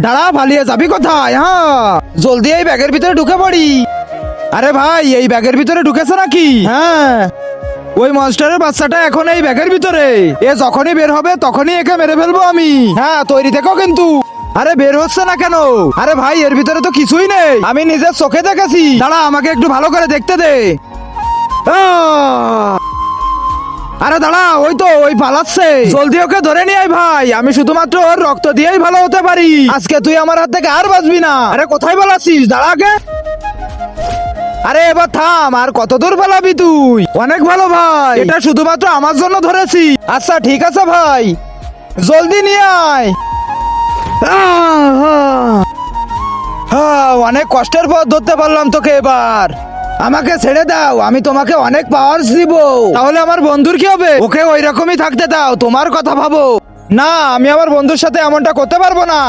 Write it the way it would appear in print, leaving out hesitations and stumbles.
দাঁড়া, পালিয়ে যাবি কোথায়? হ্যাঁ, জলদি এই ব্যাগের ভিতরে ঢুকে পড়ি। আরে ভাই, এই ব্যাগের ভিতরে ঢুকেছে নাকি? হ্যাঁ, ওই মনস্টারের বাচ্চাটা এখন এই ব্যাগের ভিতরে। এ যখনই বের হবে তখনই একে মেরে ফেলবো আমি। হ্যাঁ, তৈরি থেকো কিন্তু। আরে বের হচ্ছে না কেন? আরে ভাই, এর ভিতরে তো কিছুই নেই, আমি নিজের চোখে দেখেছি। দাঁড়া, আমাকে একটু ভালো করে দেখতে দে। আহ! আরে দাঁড়া, ওই তো ওই পালাচ্ছে। জলদি ওকে ধরে নিয়ে আয় ভাই, আমি শুধুমাত্র ওর রক্ত দিয়েই ভালো হতে পারি। আজকে তুই আমার হাত থেকে আর বাঁচবি না। আরে কোথায় পালাচ্ছিস? দাঁড়া আগে। আরে এবার থাম, আর কত দূর পালাবি তুই? অনেক ভালো ভাই, এটা শুধুমাত্র আমার জন্য ধরেছি। আচ্ছা ঠিক আছে ভাই, জলদি নিয়ে আয়। অনেক কষ্টের পর ধরতে পারলাম তোকে। এবার আমাকে ছেড়ে দাও, আমি তোমাকে অনেক পাওয়ার দিব। তাহলে আমার বন্ধুর কি হবে? ওকে ওই রকমই থাকতে দাও, তোমার কথা ভাবো। না, আমি আমার বন্ধুর সাথে এমনটা করতে পারবো না।